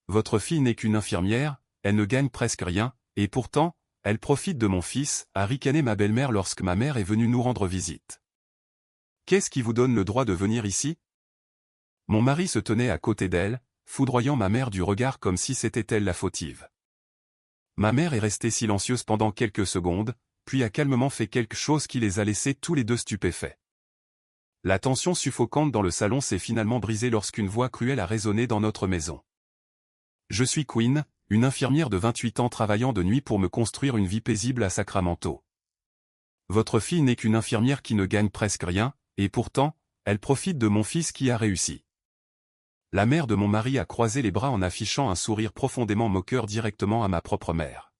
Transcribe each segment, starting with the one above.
votre fille n'est qu'une infirmière, elle ne gagne presque rien, et pourtant, elle profite de mon fils, a ricané ma belle-mère lorsque ma mère est venue nous rendre visite. Qu'est-ce qui vous donne le droit de venir ici? Mon mari se tenait à côté d'elle, foudroyant ma mère du regard comme si c'était elle la fautive. Ma mère est restée silencieuse pendant quelques secondes, puis a calmement fait quelque chose qui les a laissés tous les deux stupéfaits. La tension suffocante dans le salon s'est finalement brisée lorsqu'une voix cruelle a résonné dans notre maison. Je suis Queen, une infirmière de 28 ans travaillant de nuit pour me construire une vie paisible à Sacramento. Votre fille n'est qu'une infirmière qui ne gagne presque rien, et pourtant, elle profite de mon fils qui a réussi. La mère de mon mari a croisé les bras en affichant un sourire profondément moqueur directement à ma propre mère.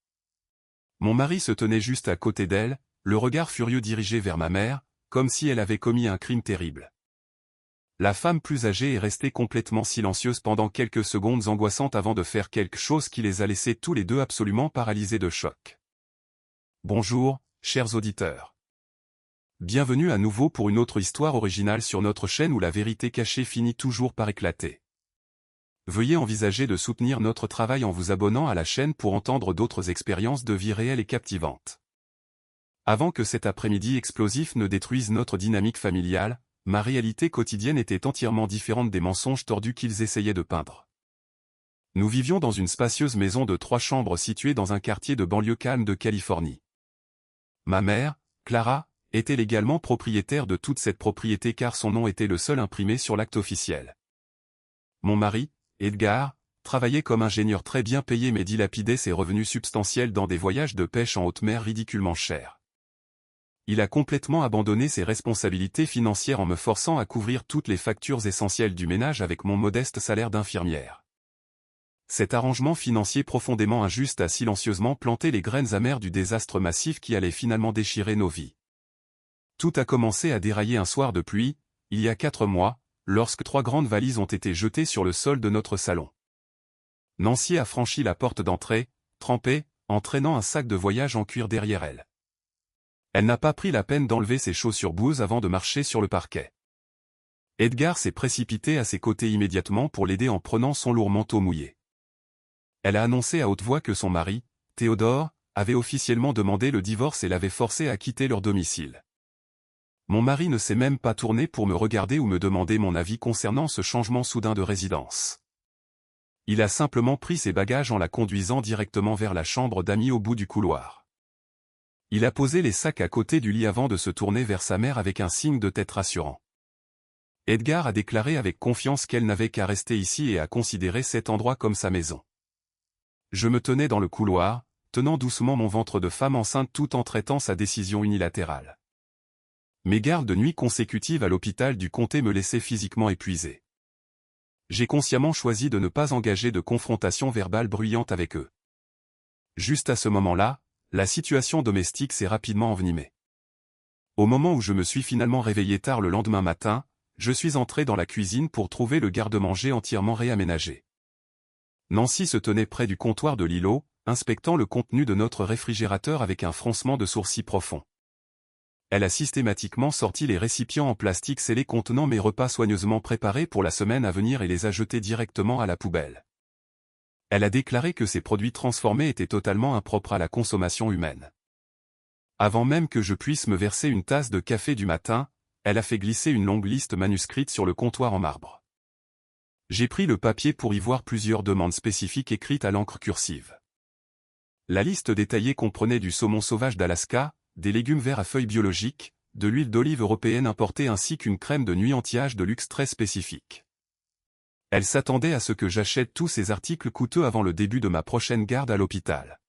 Mon mari se tenait juste à côté d'elle, le regard furieux dirigé vers ma mère, comme si elle avait commis un crime terrible. La femme plus âgée est restée complètement silencieuse pendant quelques secondes angoissantes avant de faire quelque chose qui les a laissés tous les deux absolument paralysés de choc. Bonjour, chers auditeurs. Bienvenue à nouveau pour une autre histoire originale sur notre chaîne où la vérité cachée finit toujours par éclater. Veuillez envisager de soutenir notre travail en vous abonnant à la chaîne pour entendre d'autres expériences de vie réelles et captivantes. Avant que cet après-midi explosif ne détruise notre dynamique familiale, ma réalité quotidienne était entièrement différente des mensonges tordus qu'ils essayaient de peindre. Nous vivions dans une spacieuse maison de 3 chambres située dans un quartier de banlieue calme de Californie. Ma mère, Clara, était légalement propriétaire de toute cette propriété car son nom était le seul imprimé sur l'acte officiel. Mon mari, Edgar, travaillait comme ingénieur très bien payé mais dilapidait ses revenus substantiels dans des voyages de pêche en haute mer ridiculement chers. Il a complètement abandonné ses responsabilités financières en me forçant à couvrir toutes les factures essentielles du ménage avec mon modeste salaire d'infirmière. Cet arrangement financier profondément injuste a silencieusement planté les graines amères du désastre massif qui allait finalement déchirer nos vies. Tout a commencé à dérailler un soir de pluie, il y a 4 mois, lorsque 3 grandes valises ont été jetées sur le sol de notre salon. Nancy a franchi la porte d'entrée, trempée, en traînant un sac de voyage en cuir derrière elle. Elle n'a pas pris la peine d'enlever ses chaussures boueuses avant de marcher sur le parquet. Edgar s'est précipité à ses côtés immédiatement pour l'aider en prenant son lourd manteau mouillé. Elle a annoncé à haute voix que son mari, Théodore, avait officiellement demandé le divorce et l'avait forcé à quitter leur domicile. Mon mari ne s'est même pas tourné pour me regarder ou me demander mon avis concernant ce changement soudain de résidence. Il a simplement pris ses bagages en la conduisant directement vers la chambre d'amis au bout du couloir. Il a posé les sacs à côté du lit avant de se tourner vers sa mère avec un signe de tête rassurant. Edgar a déclaré avec confiance qu'elle n'avait qu'à rester ici et à considérer cet endroit comme sa maison. Je me tenais dans le couloir, tenant doucement mon ventre de femme enceinte tout en traitant sa décision unilatérale. Mes gardes de nuit consécutives à l'hôpital du comté me laissaient physiquement épuisé. J'ai consciemment choisi de ne pas engager de confrontation verbale bruyante avec eux. Juste à ce moment-là, la situation domestique s'est rapidement envenimée. Au moment où je me suis finalement réveillé tard le lendemain matin, je suis entré dans la cuisine pour trouver le garde-manger entièrement réaménagé. Nancy se tenait près du comptoir de l'îlot, inspectant le contenu de notre réfrigérateur avec un froncement de sourcils profond. Elle a systématiquement sorti les récipients en plastique scellés contenant mes repas soigneusement préparés pour la semaine à venir et les a jetés directement à la poubelle. Elle a déclaré que ces produits transformés étaient totalement impropres à la consommation humaine. Avant même que je puisse me verser une tasse de café du matin, elle a fait glisser une longue liste manuscrite sur le comptoir en marbre. J'ai pris le papier pour y voir plusieurs demandes spécifiques écrites à l'encre cursive. La liste détaillée comprenait du saumon sauvage d'Alaska, des légumes verts à feuilles biologiques, de l'huile d'olive européenne importée ainsi qu'une crème de nuit anti-âge de luxe très spécifique. Elle s'attendait à ce que j'achète tous ces articles coûteux avant le début de ma prochaine garde à l'hôpital.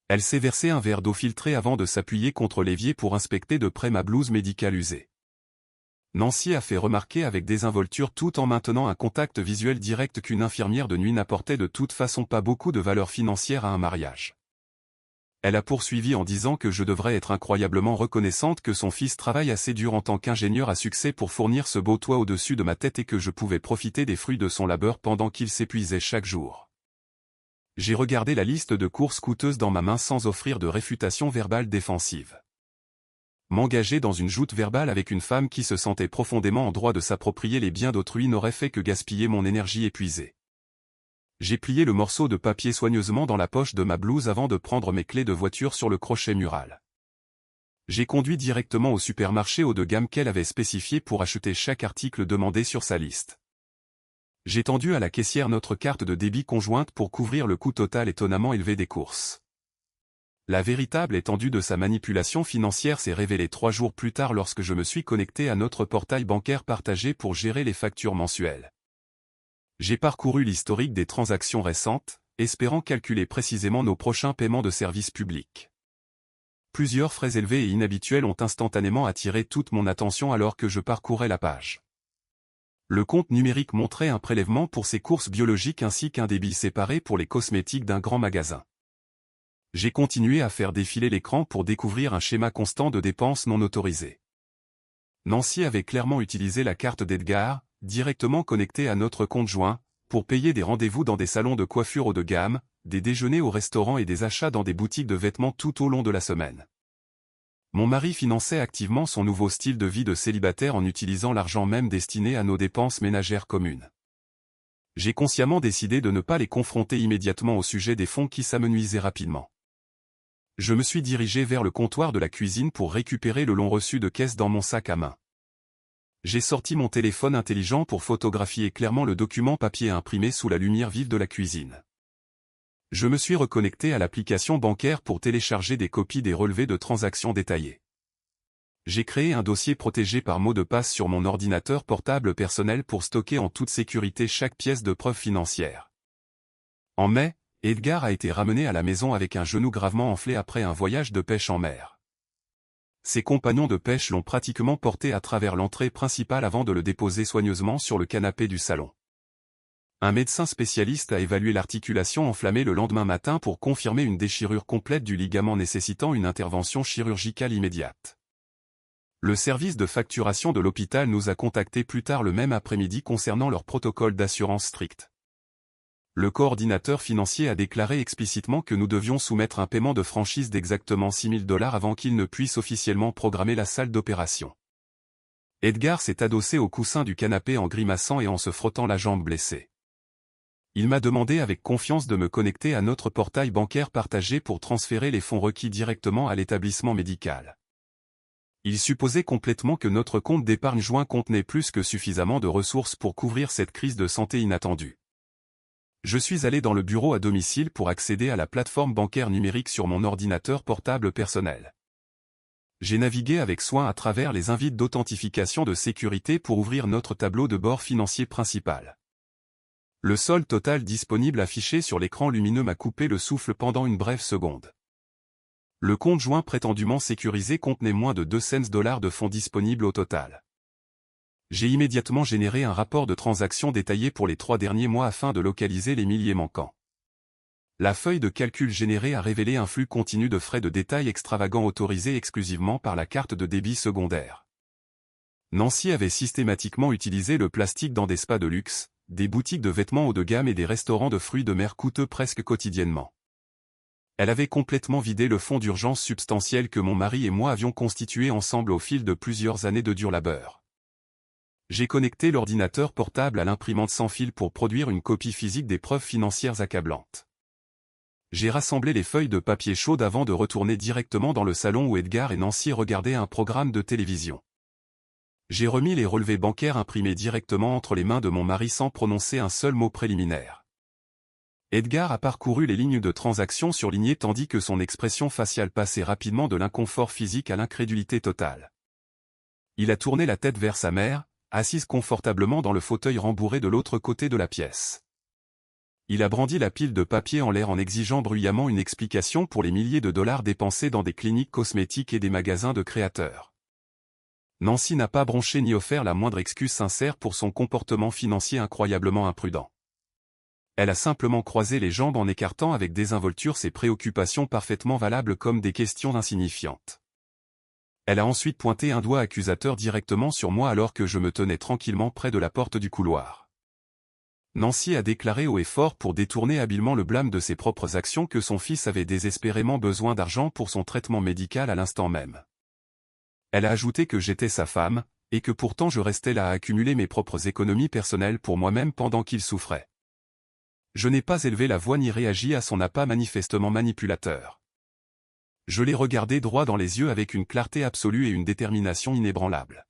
Elle s'est versé un verre d'eau filtrée avant de s'appuyer contre l'évier pour inspecter de près ma blouse médicale usée. Nancy a fait remarquer avec désinvolture tout en maintenant un contact visuel direct qu'une infirmière de nuit n'apportait de toute façon pas beaucoup de valeur financière à un mariage. Elle a poursuivi en disant que je devrais être incroyablement reconnaissante que son fils travaille assez dur en tant qu'ingénieur à succès pour fournir ce beau toit au-dessus de ma tête et que je pouvais profiter des fruits de son labeur pendant qu'il s'épuisait chaque jour. J'ai regardé la liste de courses coûteuses dans ma main sans offrir de réfutation verbale défensive. M'engager dans une joute verbale avec une femme qui se sentait profondément en droit de s'approprier les biens d'autrui n'aurait fait que gaspiller mon énergie épuisée. J'ai plié le morceau de papier soigneusement dans la poche de ma blouse avant de prendre mes clés de voiture sur le crochet mural. J'ai conduit directement au supermarché haut de gamme qu'elle avait spécifié pour acheter chaque article demandé sur sa liste. J'ai tendu à la caissière notre carte de débit conjointe pour couvrir le coût total étonnamment élevé des courses. La véritable étendue de sa manipulation financière s'est révélée 3 jours plus tard lorsque je me suis connecté à notre portail bancaire partagé pour gérer les factures mensuelles. J'ai parcouru l'historique des transactions récentes, espérant calculer précisément nos prochains paiements de services publics. Plusieurs frais élevés et inhabituels ont instantanément attiré toute mon attention alors que je parcourais la page. Le compte numérique montrait un prélèvement pour ses courses biologiques ainsi qu'un débit séparé pour les cosmétiques d'un grand magasin. J'ai continué à faire défiler l'écran pour découvrir un schéma constant de dépenses non autorisées. Nancy avait clairement utilisé la carte d'Edgar, directement connectée à notre compte joint, pour payer des rendez-vous dans des salons de coiffure haut de gamme, des déjeuners au restaurant et des achats dans des boutiques de vêtements tout au long de la semaine. Mon mari finançait activement son nouveau style de vie de célibataire en utilisant l'argent même destiné à nos dépenses ménagères communes. J'ai consciemment décidé de ne pas les confronter immédiatement au sujet des fonds qui s'amenuisaient rapidement. Je me suis dirigé vers le comptoir de la cuisine pour récupérer le long reçu de caisse dans mon sac à main. J'ai sorti mon téléphone intelligent pour photographier clairement le document papier imprimé sous la lumière vive de la cuisine. Je me suis reconnecté à l'application bancaire pour télécharger des copies des relevés de transactions détaillés. J'ai créé un dossier protégé par mot de passe sur mon ordinateur portable personnel pour stocker en toute sécurité chaque pièce de preuve financière. En mai, Edgar a été ramené à la maison avec un genou gravement enflé après un voyage de pêche en mer. Ses compagnons de pêche l'ont pratiquement porté à travers l'entrée principale avant de le déposer soigneusement sur le canapé du salon. Un médecin spécialiste a évalué l'articulation enflammée le lendemain matin pour confirmer une déchirure complète du ligament nécessitant une intervention chirurgicale immédiate. Le service de facturation de l'hôpital nous a contactés plus tard le même après-midi concernant leur protocole d'assurance strict. Le coordinateur financier a déclaré explicitement que nous devions soumettre un paiement de franchise d'exactement $6 000 avant qu'il ne puisse officiellement programmer la salle d'opération. Edgar s'est adossé au coussin du canapé en grimaçant et en se frottant la jambe blessée. Il m'a demandé avec confiance de me connecter à notre portail bancaire partagé pour transférer les fonds requis directement à l'établissement médical. Il supposait complètement que notre compte d'épargne joint contenait plus que suffisamment de ressources pour couvrir cette crise de santé inattendue. Je suis allé dans le bureau à domicile pour accéder à la plateforme bancaire numérique sur mon ordinateur portable personnel. J'ai navigué avec soin à travers les invites d'authentification de sécurité pour ouvrir notre tableau de bord financier principal. Le solde total disponible affiché sur l'écran lumineux m'a coupé le souffle pendant une brève seconde. Le compte joint prétendument sécurisé contenait moins de 2 cents de fonds disponibles au total. J'ai immédiatement généré un rapport de transaction détaillé pour les 3 derniers mois afin de localiser les milliers manquants. La feuille de calcul générée a révélé un flux continu de frais de détail extravagants autorisés exclusivement par la carte de débit secondaire. Nancy avait systématiquement utilisé le plastique dans des spas de luxe, des boutiques de vêtements haut de gamme et des restaurants de fruits de mer coûteux presque quotidiennement. Elle avait complètement vidé le fonds d'urgence substantiel que mon mari et moi avions constitué ensemble au fil de plusieurs années de dur labeur. J'ai connecté l'ordinateur portable à l'imprimante sans fil pour produire une copie physique des preuves financières accablantes. J'ai rassemblé les feuilles de papier chaude avant de retourner directement dans le salon où Edgar et Nancy regardaient un programme de télévision. J'ai remis les relevés bancaires imprimés directement entre les mains de mon mari sans prononcer un seul mot préliminaire. Edgar a parcouru les lignes de transaction surlignées tandis que son expression faciale passait rapidement de l'inconfort physique à l'incrédulité totale. Il a tourné la tête vers sa mère, assise confortablement dans le fauteuil rembourré de l'autre côté de la pièce. Il a brandi la pile de papier en l'air en exigeant bruyamment une explication pour les milliers de dollars dépensés dans des cliniques cosmétiques et des magasins de créateurs. Nancy n'a pas bronché ni offert la moindre excuse sincère pour son comportement financier incroyablement imprudent. Elle a simplement croisé les jambes en écartant avec désinvolture ses préoccupations parfaitement valables comme des questions insignifiantes. Elle a ensuite pointé un doigt accusateur directement sur moi alors que je me tenais tranquillement près de la porte du couloir. Nancy a déclaré haut et fort pour détourner habilement le blâme de ses propres actions que son fils avait désespérément besoin d'argent pour son traitement médical à l'instant même. Elle a ajouté que j'étais sa femme, et que pourtant je restais là à accumuler mes propres économies personnelles pour moi-même pendant qu'il souffrait. Je n'ai pas élevé la voix ni réagi à son appât manifestement manipulateur. Je l'ai regardé droit dans les yeux avec une clarté absolue et une détermination inébranlable.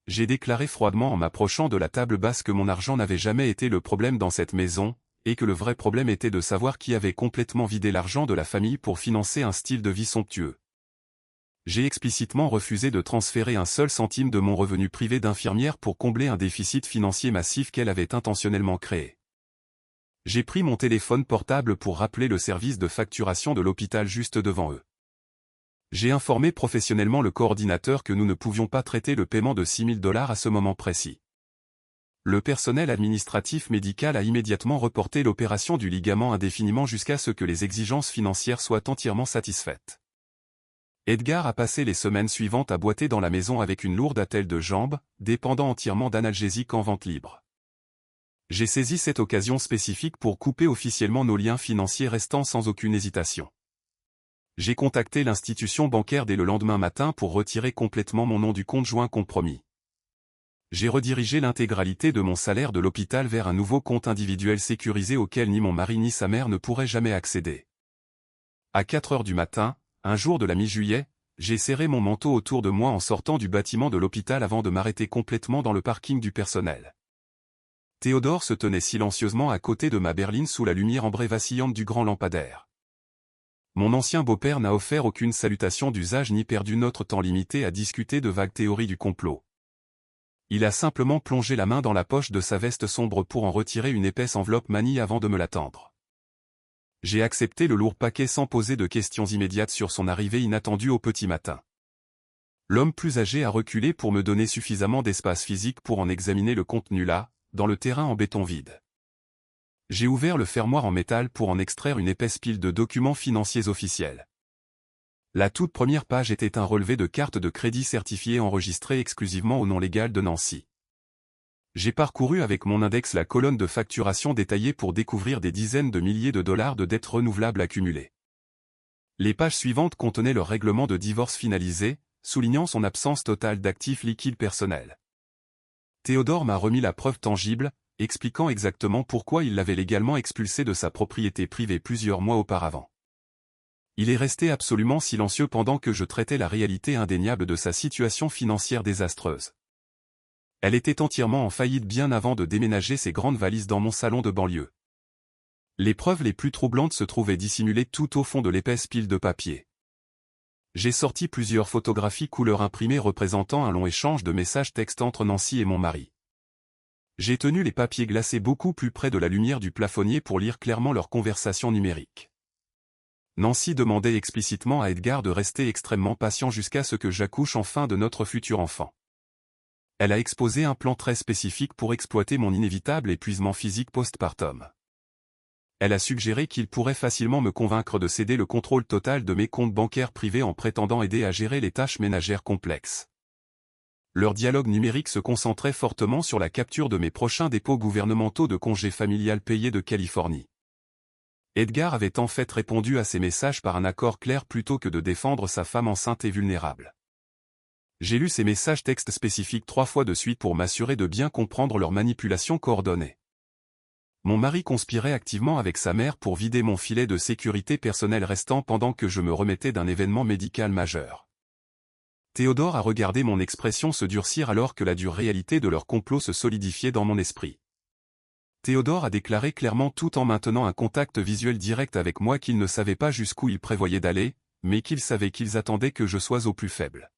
J'ai déclaré froidement en m'approchant de la table basse que mon argent n'avait jamais été le problème dans cette maison, et que le vrai problème était de savoir qui avait complètement vidé l'argent de la famille pour financer un style de vie somptueux. J'ai explicitement refusé de transférer un seul centime de mon revenu privé d'infirmière pour combler un déficit financier massif qu'elle avait intentionnellement créé. J'ai pris mon téléphone portable pour rappeler le service de facturation de l'hôpital juste devant eux. J'ai informé professionnellement le coordinateur que nous ne pouvions pas traiter le paiement de $6 000 à ce moment précis. Le personnel administratif médical a immédiatement reporté l'opération du ligament indéfiniment jusqu'à ce que les exigences financières soient entièrement satisfaites. Edgar a passé les semaines suivantes à boiter dans la maison avec une lourde attelle de jambes, dépendant entièrement d'analgésiques en vente libre. J'ai saisi cette occasion spécifique pour couper officiellement nos liens financiers restants sans aucune hésitation. J'ai contacté l'institution bancaire dès le lendemain matin pour retirer complètement mon nom du compte joint compromis. J'ai redirigé l'intégralité de mon salaire de l'hôpital vers un nouveau compte individuel sécurisé auquel ni mon mari ni sa mère ne pourraient jamais accéder. À 4 heures du matin, un jour de la mi-juillet, j'ai serré mon manteau autour de moi en sortant du bâtiment de l'hôpital avant de m'arrêter complètement dans le parking du personnel. Théodore se tenait silencieusement à côté de ma berline sous la lumière ambrée vacillante du grand lampadaire. Mon ancien beau-père n'a offert aucune salutation d'usage ni perdu notre temps limité à discuter de vagues théories du complot. Il a simplement plongé la main dans la poche de sa veste sombre pour en retirer une épaisse enveloppe manie avant de me la tendre. J'ai accepté le lourd paquet sans poser de questions immédiates sur son arrivée inattendue au petit matin. L'homme plus âgé a reculé pour me donner suffisamment d'espace physique pour en examiner le contenu là, dans le terrain en béton vide. J'ai ouvert le fermoir en métal pour en extraire une épaisse pile de documents financiers officiels. La toute première page était un relevé de carte de crédit certifiée enregistrée exclusivement au nom légal de Nancy. J'ai parcouru avec mon index la colonne de facturation détaillée pour découvrir des dizaines de milliers de dollars de dettes renouvelables accumulées. Les pages suivantes contenaient leur règlement de divorce finalisé, soulignant son absence totale d'actifs liquides personnels. Théodore m'a remis la preuve tangible, expliquant exactement pourquoi il l'avait légalement expulsé de sa propriété privée plusieurs mois auparavant. Il est resté absolument silencieux pendant que je traitais la réalité indéniable de sa situation financière désastreuse. Elle était entièrement en faillite bien avant de déménager ses grandes valises dans mon salon de banlieue. Les preuves les plus troublantes se trouvaient dissimulées tout au fond de l'épaisse pile de papier. J'ai sorti plusieurs photographies couleur imprimée représentant un long échange de messages textes entre Nancy et mon mari. J'ai tenu les papiers glacés beaucoup plus près de la lumière du plafonnier pour lire clairement leur conversation numérique. Nancy demandait explicitement à Edgar de rester extrêmement patient jusqu'à ce que j'accouche enfin de notre futur enfant. Elle a exposé un plan très spécifique pour exploiter mon inévitable épuisement physique postpartum. Elle a suggéré qu'il pourrait facilement me convaincre de céder le contrôle total de mes comptes bancaires privés en prétendant aider à gérer les tâches ménagères complexes. Leur dialogue numérique se concentrait fortement sur la capture de mes prochains dépôts gouvernementaux de congés familial payés de Californie. Edgar avait en fait répondu à ces messages par un accord clair plutôt que de défendre sa femme enceinte et vulnérable. J'ai lu ces messages textes spécifiques 3 fois de suite pour m'assurer de bien comprendre leur manipulation coordonnée. Mon mari conspirait activement avec sa mère pour vider mon filet de sécurité personnel restant pendant que je me remettais d'un événement médical majeur. Théodore a regardé mon expression se durcir alors que la dure réalité de leur complot se solidifiait dans mon esprit. Théodore a déclaré clairement tout en maintenant un contact visuel direct avec moi qu'il ne savait pas jusqu'où il prévoyait d'aller, mais qu'il savait qu'ils attendaient que je sois au plus faible.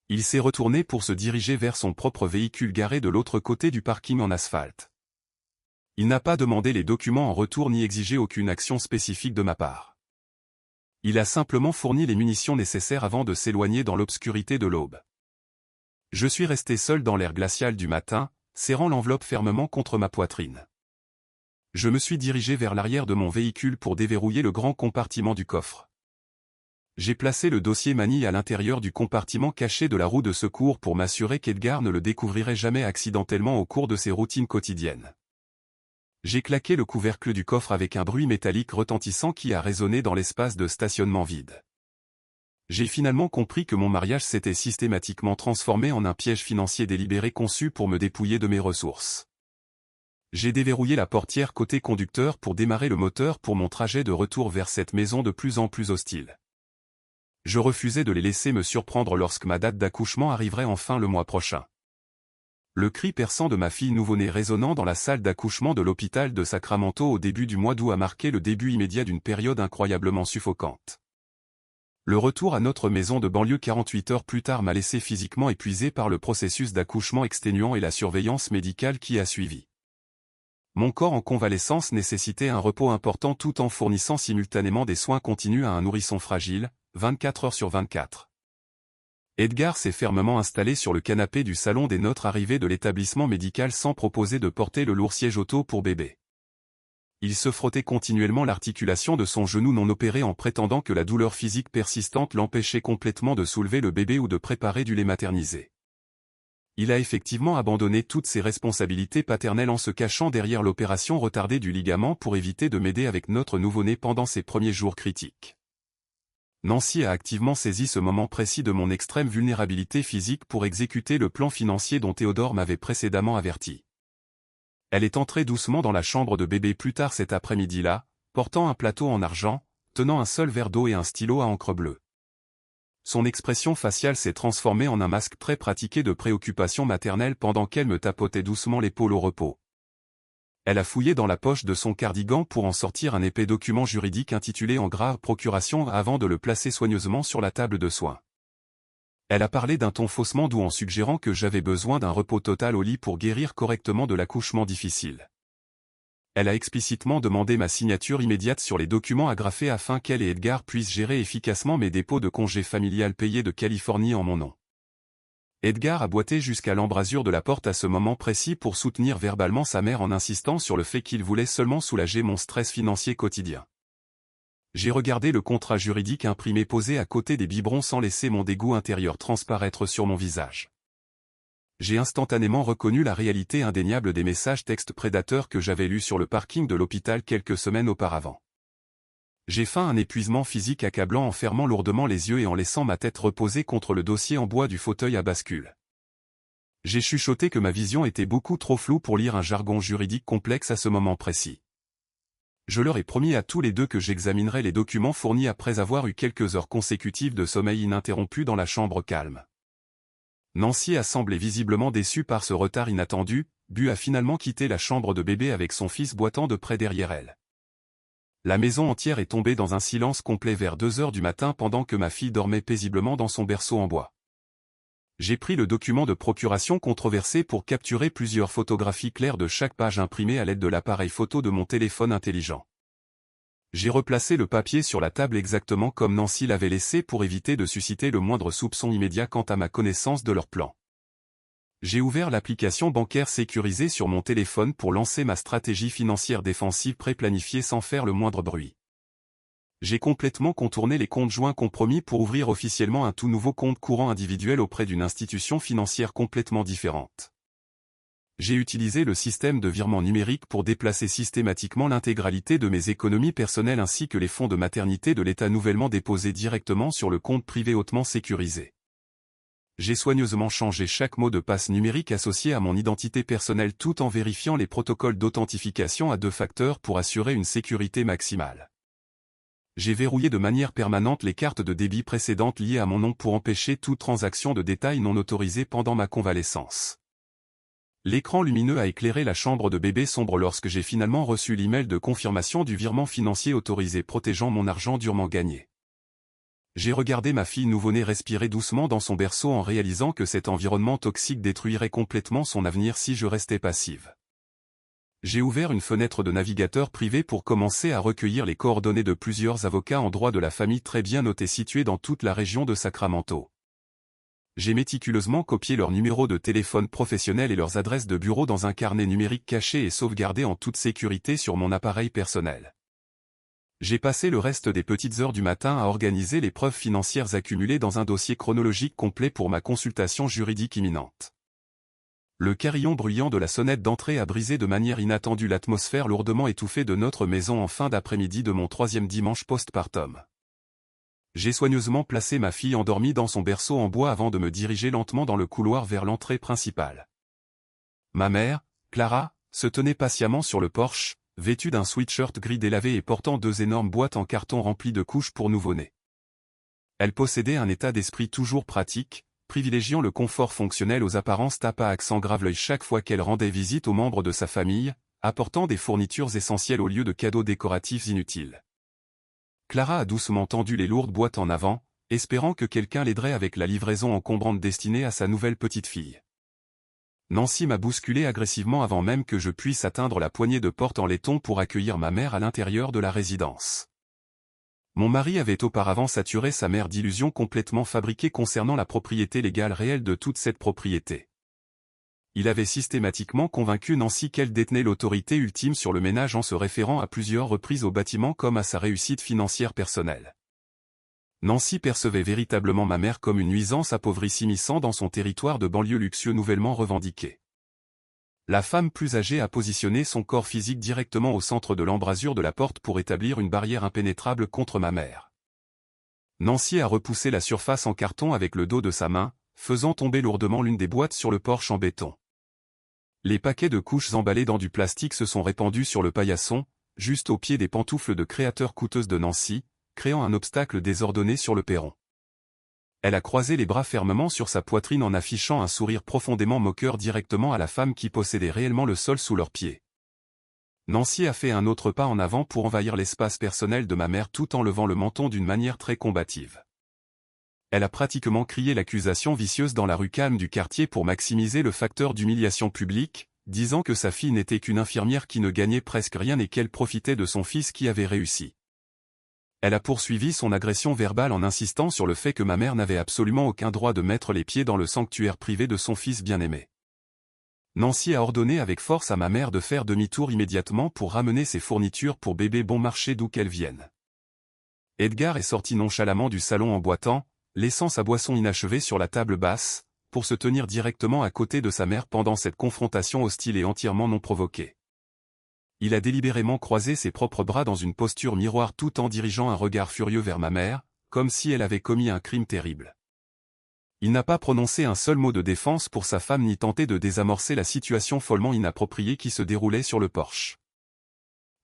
Il s'est retourné pour se diriger vers son propre véhicule garé de l'autre côté du parking en asphalte. Il n'a pas demandé les documents en retour ni exigé aucune action spécifique de ma part. Il a simplement fourni les munitions nécessaires avant de s'éloigner dans l'obscurité de l'aube. Je suis resté seul dans l'air glacial du matin, serrant l'enveloppe fermement contre ma poitrine. Je me suis dirigé vers l'arrière de mon véhicule pour déverrouiller le grand compartiment du coffre. J'ai placé le dossier manille à l'intérieur du compartiment caché de la roue de secours pour m'assurer qu'Edgar ne le découvrirait jamais accidentellement au cours de ses routines quotidiennes. J'ai claqué le couvercle du coffre avec un bruit métallique retentissant qui a résonné dans l'espace de stationnement vide. J'ai finalement compris que mon mariage s'était systématiquement transformé en un piège financier délibéré conçu pour me dépouiller de mes ressources. J'ai déverrouillé la portière côté conducteur pour démarrer le moteur pour mon trajet de retour vers cette maison de plus en plus hostile. Je refusais de les laisser me surprendre lorsque ma date d'accouchement arriverait enfin le mois prochain. Le cri perçant de ma fille nouveau-née résonnant dans la salle d'accouchement de l'hôpital de Sacramento au début du mois d'août a marqué le début immédiat d'une période incroyablement suffocante. Le retour à notre maison de banlieue 48 heures plus tard m'a laissé physiquement épuisé par le processus d'accouchement exténuant et la surveillance médicale qui a suivi. Mon corps en convalescence nécessitait un repos important tout en fournissant simultanément des soins continus à un nourrisson fragile, 24 heures sur 24. Edgar s'est fermement installé sur le canapé du salon dès notre arrivée de l'établissement médical sans proposer de porter le lourd siège auto pour bébé. Il se frottait continuellement l'articulation de son genou non opéré en prétendant que la douleur physique persistante l'empêchait complètement de soulever le bébé ou de préparer du lait maternisé. Il a effectivement abandonné toutes ses responsabilités paternelles en se cachant derrière l'opération retardée du ligament pour éviter de m'aider avec notre nouveau-né pendant ses premiers jours critiques. Nancy a activement saisi ce moment précis de mon extrême vulnérabilité physique pour exécuter le plan financier dont Théodore m'avait précédemment averti. Elle est entrée doucement dans la chambre de bébé plus tard cet après-midi-là, portant un plateau en argent, tenant un seul verre d'eau et un stylo à encre bleue. Son expression faciale s'est transformée en un masque très pratiqué de préoccupation maternelle pendant qu'elle me tapotait doucement l'épaule au repos. Elle a fouillé dans la poche de son cardigan pour en sortir un épais document juridique intitulé en grave procuration avant de le placer soigneusement sur la table de soins. Elle a parlé d'un ton faussement doux en suggérant que j'avais besoin d'un repos total au lit pour guérir correctement de l'accouchement difficile. Elle a explicitement demandé ma signature immédiate sur les documents agrafés afin qu'elle et Edgar puissent gérer efficacement mes dépôts de congé familial payés de Californie en mon nom. Edgar a boité jusqu'à l'embrasure de la porte à ce moment précis pour soutenir verbalement sa mère en insistant sur le fait qu'il voulait seulement soulager mon stress financier quotidien. J'ai regardé le contrat juridique imprimé posé à côté des biberons sans laisser mon dégoût intérieur transparaître sur mon visage. J'ai instantanément reconnu la réalité indéniable des messages textes prédateurs que j'avais lus sur le parking de l'hôpital quelques semaines auparavant. J'ai feint un épuisement physique accablant en fermant lourdement les yeux et en laissant ma tête reposer contre le dossier en bois du fauteuil à bascule. J'ai chuchoté que ma vision était beaucoup trop floue pour lire un jargon juridique complexe à ce moment précis. Je leur ai promis à tous les deux que j'examinerais les documents fournis après avoir eu quelques heures consécutives de sommeil ininterrompu dans la chambre calme. Nancy a semblé visiblement déçue par ce retard inattendu, Bu a finalement quitté la chambre de bébé avec son fils boitant de près derrière elle. La maison entière est tombée dans un silence complet vers 2 heures du matin pendant que ma fille dormait paisiblement dans son berceau en bois. J'ai pris le document de procuration controversé pour capturer plusieurs photographies claires de chaque page imprimée à l'aide de l'appareil photo de mon téléphone intelligent. J'ai replacé le papier sur la table exactement comme Nancy l'avait laissé pour éviter de susciter le moindre soupçon immédiat quant à ma connaissance de leur plan. J'ai ouvert l'application bancaire sécurisée sur mon téléphone pour lancer ma stratégie financière défensive pré-planifiée sans faire le moindre bruit. J'ai complètement contourné les comptes joints compromis pour ouvrir officiellement un tout nouveau compte courant individuel auprès d'une institution financière complètement différente. J'ai utilisé le système de virement numérique pour déplacer systématiquement l'intégralité de mes économies personnelles ainsi que les fonds de maternité de l'État nouvellement déposés directement sur le compte privé hautement sécurisé. J'ai soigneusement changé chaque mot de passe numérique associé à mon identité personnelle tout en vérifiant les protocoles d'authentification à 2 facteurs pour assurer une sécurité maximale. J'ai verrouillé de manière permanente les cartes de débit précédentes liées à mon nom pour empêcher toute transaction de détail non autorisée pendant ma convalescence. L'écran lumineux a éclairé la chambre de bébé sombre lorsque j'ai finalement reçu l'email de confirmation du virement financier autorisé protégeant mon argent durement gagné. J'ai regardé ma fille nouveau-née respirer doucement dans son berceau en réalisant que cet environnement toxique détruirait complètement son avenir si je restais passive. J'ai ouvert une fenêtre de navigateur privé pour commencer à recueillir les coordonnées de plusieurs avocats en droit de la famille très bien notés situés dans toute la région de Sacramento. J'ai méticuleusement copié leurs numéros de téléphone professionnels et leurs adresses de bureau dans un carnet numérique caché et sauvegardé en toute sécurité sur mon appareil personnel. J'ai passé le reste des petites heures du matin à organiser les preuves financières accumulées dans un dossier chronologique complet pour ma consultation juridique imminente. Le carillon bruyant de la sonnette d'entrée a brisé de manière inattendue l'atmosphère lourdement étouffée de notre maison en fin d'après-midi de mon 3e dimanche postpartum. J'ai soigneusement placé ma fille endormie dans son berceau en bois avant de me diriger lentement dans le couloir vers l'entrée principale. Ma mère, Clara, se tenait patiemment sur le porche, vêtue d'un sweatshirt gris délavé et portant 2 énormes boîtes en carton remplies de couches pour nouveau-nés. Elle possédait un état d'esprit toujours pratique, privilégiant le confort fonctionnel aux apparences tape à accent grave l'œil chaque fois qu'elle rendait visite aux membres de sa famille, apportant des fournitures essentielles au lieu de cadeaux décoratifs inutiles. Clara a doucement tendu les lourdes boîtes en avant, espérant que quelqu'un l'aiderait avec la livraison encombrante destinée à sa nouvelle petite-fille. Nancy m'a bousculé agressivement avant même que je puisse atteindre la poignée de porte en laiton pour accueillir ma mère à l'intérieur de la résidence. Mon mari avait auparavant saturé sa mère d'illusions complètement fabriquées concernant la propriété légale réelle de toute cette propriété. Il avait systématiquement convaincu Nancy qu'elle détenait l'autorité ultime sur le ménage en se référant à plusieurs reprises au bâtiment comme à sa réussite financière personnelle. Nancy percevait véritablement ma mère comme une nuisance appauvrie s'immisçant dans son territoire de banlieue luxueux nouvellement revendiqué. La femme plus âgée a positionné son corps physique directement au centre de l'embrasure de la porte pour établir une barrière impénétrable contre ma mère. Nancy a repoussé la surface en carton avec le dos de sa main, faisant tomber lourdement l'une des boîtes sur le porche en béton. Les paquets de couches emballés dans du plastique se sont répandus sur le paillasson, juste au pied des pantoufles de créateur coûteuses de Nancy, créant un obstacle désordonné sur le perron. Elle a croisé les bras fermement sur sa poitrine en affichant un sourire profondément moqueur directement à la femme qui possédait réellement le sol sous leurs pieds. Nancy a fait un autre pas en avant pour envahir l'espace personnel de ma mère tout en levant le menton d'une manière très combative. Elle a pratiquement crié l'accusation vicieuse dans la rue calme du quartier pour maximiser le facteur d'humiliation publique, disant que sa fille n'était qu'une infirmière qui ne gagnait presque rien et qu'elle profitait de son fils qui avait réussi. Elle a poursuivi son agression verbale en insistant sur le fait que ma mère n'avait absolument aucun droit de mettre les pieds dans le sanctuaire privé de son fils bien-aimé. Nancy a ordonné avec force à ma mère de faire demi-tour immédiatement pour ramener ses fournitures pour bébé bon marché d'où qu'elles viennent. Edgar est sorti nonchalamment du salon en boitant, laissant sa boisson inachevée sur la table basse, pour se tenir directement à côté de sa mère pendant cette confrontation hostile et entièrement non provoquée. Il a délibérément croisé ses propres bras dans une posture miroir tout en dirigeant un regard furieux vers ma mère, comme si elle avait commis un crime terrible. Il n'a pas prononcé un seul mot de défense pour sa femme ni tenté de désamorcer la situation follement inappropriée qui se déroulait sur le porche.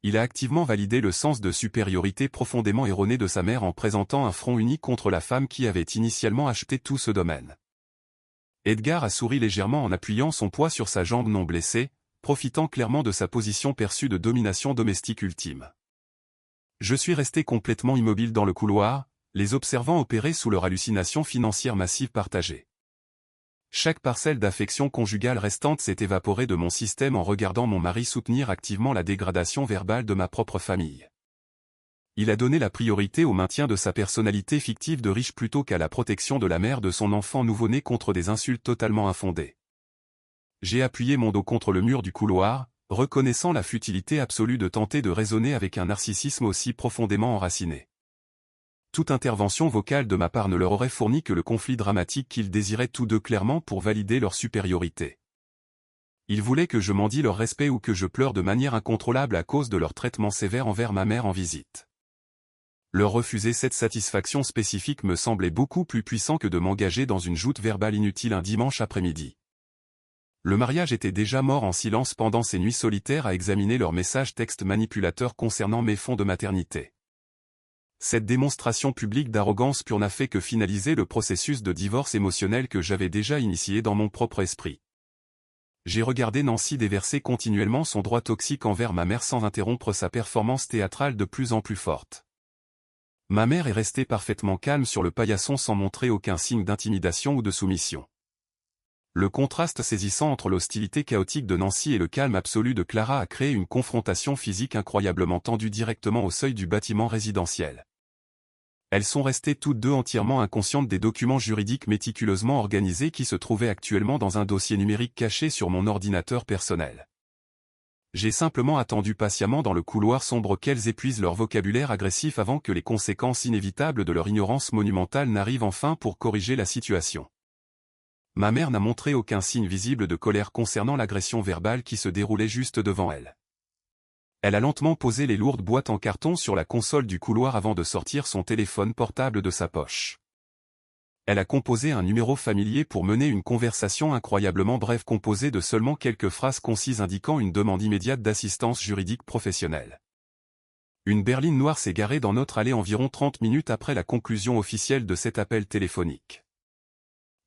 Il a activement validé le sens de supériorité profondément erroné de sa mère en présentant un front uni contre la femme qui avait initialement acheté tout ce domaine. Edgar a souri légèrement en appuyant son poids sur sa jambe non blessée, profitant clairement de sa position perçue de domination domestique ultime. Je suis resté complètement immobile dans le couloir, les observant opérer sous leur hallucination financière massive partagée. Chaque parcelle d'affection conjugale restante s'est évaporée de mon système en regardant mon mari soutenir activement la dégradation verbale de ma propre famille. Il a donné la priorité au maintien de sa personnalité fictive de riche plutôt qu'à la protection de la mère de son enfant nouveau-né contre des insultes totalement infondées. J'ai appuyé mon dos contre le mur du couloir, reconnaissant la futilité absolue de tenter de raisonner avec un narcissisme aussi profondément enraciné. Toute intervention vocale de ma part ne leur aurait fourni que le conflit dramatique qu'ils désiraient tous deux clairement pour valider leur supériorité. Ils voulaient que je mendie leur respect ou que je pleure de manière incontrôlable à cause de leur traitement sévère envers ma mère en visite. Leur refuser cette satisfaction spécifique me semblait beaucoup plus puissant que de m'engager dans une joute verbale inutile un dimanche après-midi. Le mariage était déjà mort en silence pendant ces nuits solitaires à examiner leurs messages textes manipulateurs concernant mes fonds de maternité. Cette démonstration publique d'arrogance pure n'a fait que finaliser le processus de divorce émotionnel que j'avais déjà initié dans mon propre esprit. J'ai regardé Nancy déverser continuellement son droit toxique envers ma mère sans interrompre sa performance théâtrale de plus en plus forte. Ma mère est restée parfaitement calme sur le paillasson sans montrer aucun signe d'intimidation ou de soumission. Le contraste saisissant entre l'hostilité chaotique de Nancy et le calme absolu de Clara a créé une confrontation physique incroyablement tendue directement au seuil du bâtiment résidentiel. Elles sont restées toutes deux entièrement inconscientes des documents juridiques méticuleusement organisés qui se trouvaient actuellement dans un dossier numérique caché sur mon ordinateur personnel. J'ai simplement attendu patiemment dans le couloir sombre qu'elles épuisent leur vocabulaire agressif avant que les conséquences inévitables de leur ignorance monumentale n'arrivent enfin pour corriger la situation. Ma mère n'a montré aucun signe visible de colère concernant l'agression verbale qui se déroulait juste devant elle. Elle a lentement posé les lourdes boîtes en carton sur la console du couloir avant de sortir son téléphone portable de sa poche. Elle a composé un numéro familier pour mener une conversation incroyablement brève composée de seulement quelques phrases concises indiquant une demande immédiate d'assistance juridique professionnelle. Une berline noire s'est garée dans notre allée environ 30 minutes après la conclusion officielle de cet appel téléphonique.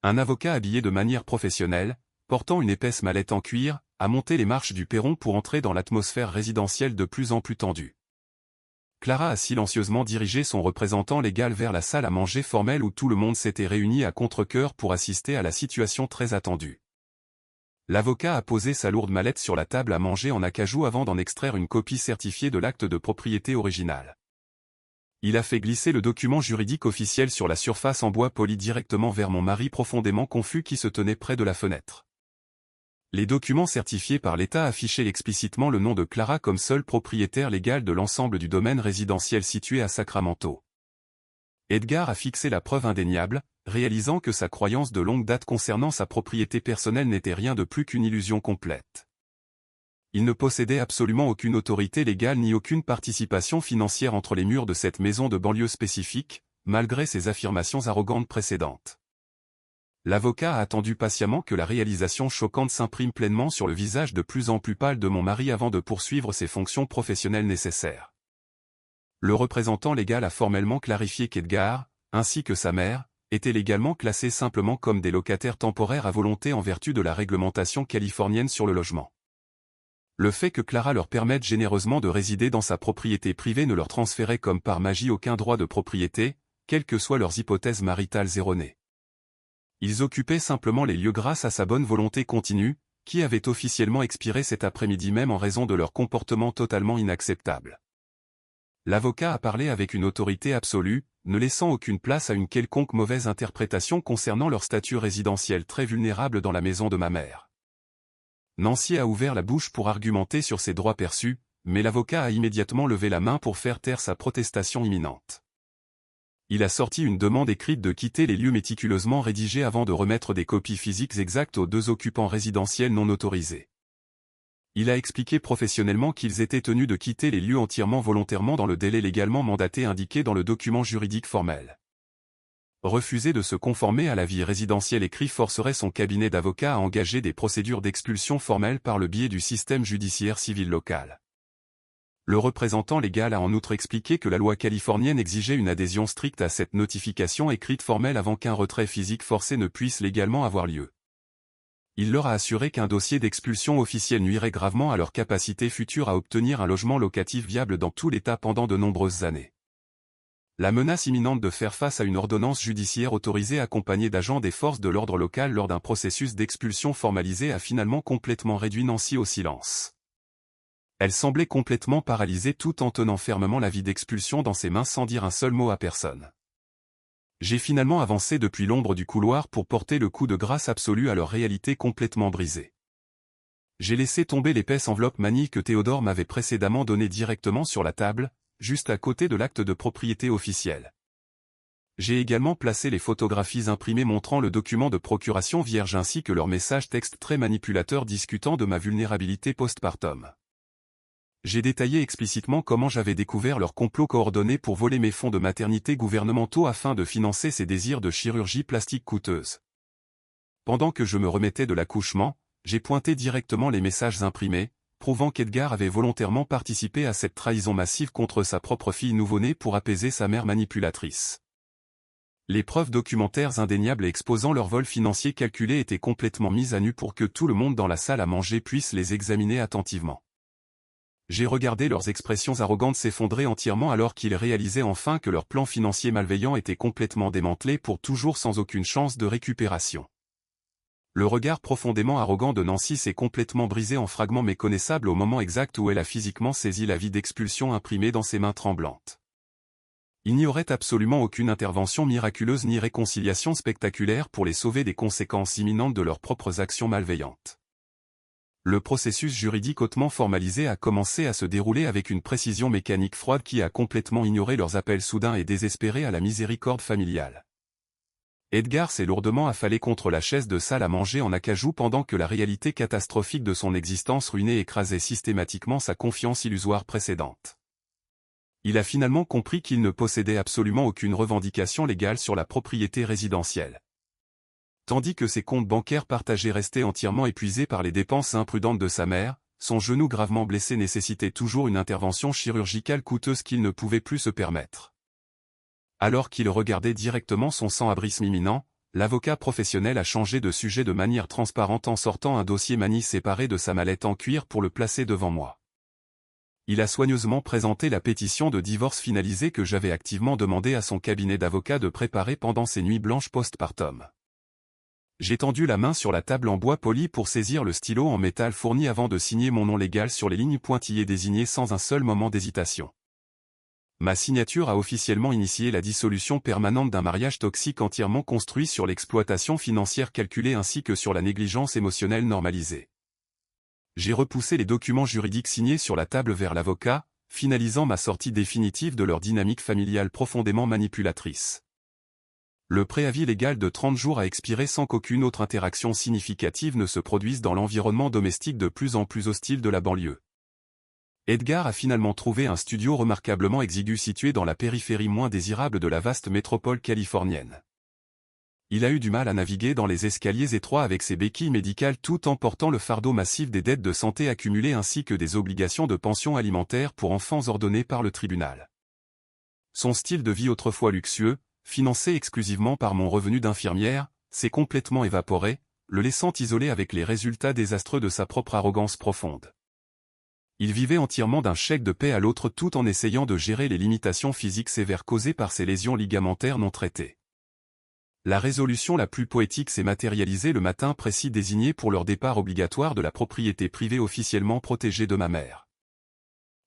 Un avocat habillé de manière professionnelle, portant une épaisse mallette en cuir, a monté les marches du perron pour entrer dans l'atmosphère résidentielle de plus en plus tendue. Clara a silencieusement dirigé son représentant légal vers la salle à manger formelle où tout le monde s'était réuni à contre-cœur pour assister à la situation très attendue. L'avocat a posé sa lourde mallette sur la table à manger en acajou avant d'en extraire une copie certifiée de l'acte de propriété original. Il a fait glisser le document juridique officiel sur la surface en bois poli directement vers mon mari profondément confus qui se tenait près de la fenêtre. Les documents certifiés par l'État affichaient explicitement le nom de Clara comme seule propriétaire légale de l'ensemble du domaine résidentiel situé à Sacramento. Edgar a fixé la preuve indéniable, réalisant que sa croyance de longue date concernant sa propriété personnelle n'était rien de plus qu'une illusion complète. Il ne possédait absolument aucune autorité légale ni aucune participation financière entre les murs de cette maison de banlieue spécifique, malgré ses affirmations arrogantes précédentes. L'avocat a attendu patiemment que la réalisation choquante s'imprime pleinement sur le visage de plus en plus pâle de mon mari avant de poursuivre ses fonctions professionnelles nécessaires. Le représentant légal a formellement clarifié qu'Edgar, ainsi que sa mère, étaient légalement classés simplement comme des locataires temporaires à volonté en vertu de la réglementation californienne sur le logement. Le fait que Clara leur permette généreusement de résider dans sa propriété privée ne leur transférait comme par magie aucun droit de propriété, quelles que soient leurs hypothèses maritales erronées. Ils occupaient simplement les lieux grâce à sa bonne volonté continue, qui avait officiellement expiré cet après-midi même en raison de leur comportement totalement inacceptable. L'avocat a parlé avec une autorité absolue, ne laissant aucune place à une quelconque mauvaise interprétation concernant leur statut résidentiel très vulnérable dans la maison de ma mère. Nancy a ouvert la bouche pour argumenter sur ses droits perçus, mais l'avocat a immédiatement levé la main pour faire taire sa protestation imminente. Il a sorti une demande écrite de quitter les lieux méticuleusement rédigés avant de remettre des copies physiques exactes aux deux occupants résidentiels non autorisés. Il a expliqué professionnellement qu'ils étaient tenus de quitter les lieux entièrement volontairement dans le délai légalement mandaté indiqué dans le document juridique formel. Refuser de se conformer à l'avis résidentiel écrit forcerait son cabinet d'avocats à engager des procédures d'expulsion formelles par le biais du système judiciaire civil local. Le représentant légal a en outre expliqué que la loi californienne exigeait une adhésion stricte à cette notification écrite formelle avant qu'un retrait physique forcé ne puisse légalement avoir lieu. Il leur a assuré qu'un dossier d'expulsion officiel nuirait gravement à leur capacité future à obtenir un logement locatif viable dans tout l'État pendant de nombreuses années. La menace imminente de faire face à une ordonnance judiciaire autorisée accompagnée d'agents des forces de l'ordre local lors d'un processus d'expulsion formalisé a finalement complètement réduit Nancy au silence. Elle semblait complètement paralysée tout en tenant fermement l'avis d'expulsion dans ses mains sans dire un seul mot à personne. J'ai finalement avancé depuis l'ombre du couloir pour porter le coup de grâce absolu à leur réalité complètement brisée. J'ai laissé tomber l'épaisse enveloppe manie que Théodore m'avait précédemment donnée directement sur la table, juste à côté de l'acte de propriété officiel. J'ai également placé les photographies imprimées montrant le document de procuration vierge ainsi que leur message texte très manipulateur discutant de ma vulnérabilité postpartum. J'ai détaillé explicitement comment j'avais découvert leur complot coordonné pour voler mes fonds de maternité gouvernementaux afin de financer ses désirs de chirurgie plastique coûteuse. Pendant que je me remettais de l'accouchement, j'ai pointé directement les messages imprimés, prouvant qu'Edgar avait volontairement participé à cette trahison massive contre sa propre fille nouveau-née pour apaiser sa mère manipulatrice. Les preuves documentaires indéniables exposant leur vol financier calculé étaient complètement mises à nu pour que tout le monde dans la salle à manger puisse les examiner attentivement. J'ai regardé leurs expressions arrogantes s'effondrer entièrement alors qu'ils réalisaient enfin que leur plan financier malveillant était complètement démantelé pour toujours sans aucune chance de récupération. Le regard profondément arrogant de Nancy s'est complètement brisé en fragments méconnaissables au moment exact où elle a physiquement saisi l'avis d'expulsion imprimé dans ses mains tremblantes. Il n'y aurait absolument aucune intervention miraculeuse ni réconciliation spectaculaire pour les sauver des conséquences imminentes de leurs propres actions malveillantes. Le processus juridique hautement formalisé a commencé à se dérouler avec une précision mécanique froide qui a complètement ignoré leurs appels soudains et désespérés à la miséricorde familiale. Edgar s'est lourdement affalé contre la chaise de salle à manger en acajou pendant que la réalité catastrophique de son existence ruinée écrasait systématiquement sa confiance illusoire précédente. Il a finalement compris qu'il ne possédait absolument aucune revendication légale sur la propriété résidentielle. Tandis que ses comptes bancaires partagés restaient entièrement épuisés par les dépenses imprudentes de sa mère, son genou gravement blessé nécessitait toujours une intervention chirurgicale coûteuse qu'il ne pouvait plus se permettre. Alors qu'il regardait directement son sans-abrisme imminent, l'avocat professionnel a changé de sujet de manière transparente en sortant un dossier manie séparé de sa mallette en cuir pour le placer devant moi. Il a soigneusement présenté la pétition de divorce finalisée que j'avais activement demandé à son cabinet d'avocat de préparer pendant ses nuits blanches postpartum. J'ai tendu la main sur la table en bois poli pour saisir le stylo en métal fourni avant de signer mon nom légal sur les lignes pointillées désignées sans un seul moment d'hésitation. Ma signature a officiellement initié la dissolution permanente d'un mariage toxique entièrement construit sur l'exploitation financière calculée ainsi que sur la négligence émotionnelle normalisée. J'ai repoussé les documents juridiques signés sur la table vers l'avocat, finalisant ma sortie définitive de leur dynamique familiale profondément manipulatrice. Le préavis légal de 30 jours a expiré sans qu'aucune autre interaction significative ne se produise dans l'environnement domestique de plus en plus hostile de la banlieue. Edgar a finalement trouvé un studio remarquablement exigu situé dans la périphérie moins désirable de la vaste métropole californienne. Il a eu du mal à naviguer dans les escaliers étroits avec ses béquilles médicales tout en portant le fardeau massif des dettes de santé accumulées ainsi que des obligations de pension alimentaire pour enfants ordonnées par le tribunal. Son style de vie autrefois luxueux, financé exclusivement par mon revenu d'infirmière, s'est complètement évaporé, le laissant isolé avec les résultats désastreux de sa propre arrogance profonde. Il vivait entièrement d'un chèque de paie à l'autre tout en essayant de gérer les limitations physiques sévères causées par ses lésions ligamentaires non traitées. La résolution la plus poétique s'est matérialisée le matin précis désigné pour leur départ obligatoire de la propriété privée officiellement protégée de ma mère.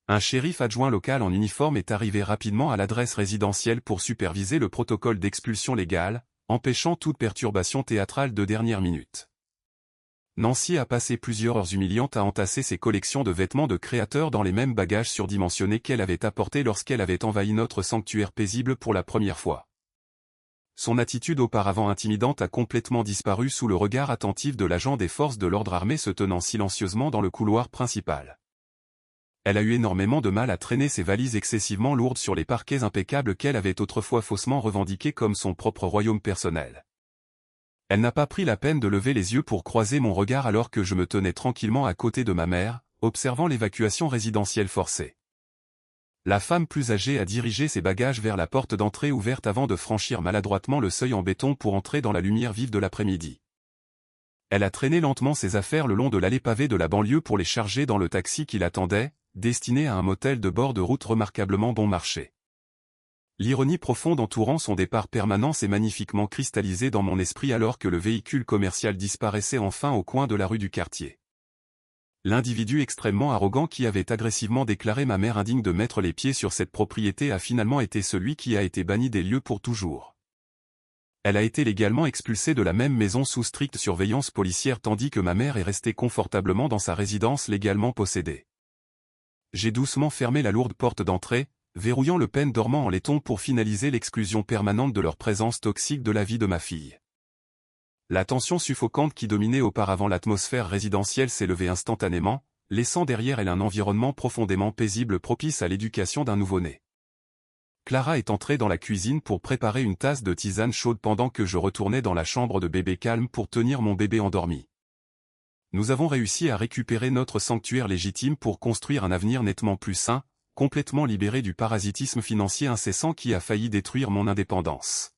Un shérif adjoint local en uniforme est arrivé rapidement à l'adresse résidentielle pour superviser le protocole d'expulsion légale, empêchant toute perturbation théâtrale de dernière minute. Nancy a passé plusieurs heures humiliantes à entasser ses collections de vêtements de créateurs dans les mêmes bagages surdimensionnés qu'elle avait apportés lorsqu'elle avait envahi notre sanctuaire paisible pour la première fois. Son attitude auparavant intimidante a complètement disparu sous le regard attentif de l'agent des forces de l'ordre armé se tenant silencieusement dans le couloir principal. Elle a eu énormément de mal à traîner ses valises excessivement lourdes sur les parquets impeccables qu'elle avait autrefois faussement revendiqués comme son propre royaume personnel. Elle n'a pas pris la peine de lever les yeux pour croiser mon regard alors que je me tenais tranquillement à côté de ma mère, observant l'évacuation résidentielle forcée. La femme plus âgée a dirigé ses bagages vers la porte d'entrée ouverte avant de franchir maladroitement le seuil en béton pour entrer dans la lumière vive de l'après-midi. Elle a traîné lentement ses affaires le long de l'allée pavée de la banlieue pour les charger dans le taxi qui l'attendait, destiné à un motel de bord de route remarquablement bon marché. L'ironie profonde entourant son départ permanent s'est magnifiquement cristallisée dans mon esprit alors que le véhicule commercial disparaissait enfin au coin de la rue du quartier. L'individu extrêmement arrogant qui avait agressivement déclaré ma mère indigne de mettre les pieds sur cette propriété a finalement été celui qui a été banni des lieux pour toujours. Elle a été légalement expulsée de la même maison sous stricte surveillance policière tandis que ma mère est restée confortablement dans sa résidence légalement possédée. J'ai doucement fermé la lourde porte d'entrée, verrouillant le pêne dormant en laiton pour finaliser l'exclusion permanente de leur présence toxique de la vie de ma fille. La tension suffocante qui dominait auparavant l'atmosphère résidentielle s'est levée instantanément, laissant derrière elle un environnement profondément paisible propice à l'éducation d'un nouveau-né. Clara est entrée dans la cuisine pour préparer une tasse de tisane chaude pendant que je retournais dans la chambre de bébé calme pour tenir mon bébé endormi. Nous avons réussi à récupérer notre sanctuaire légitime pour construire un avenir nettement plus sain, complètement libéré du parasitisme financier incessant qui a failli détruire mon indépendance.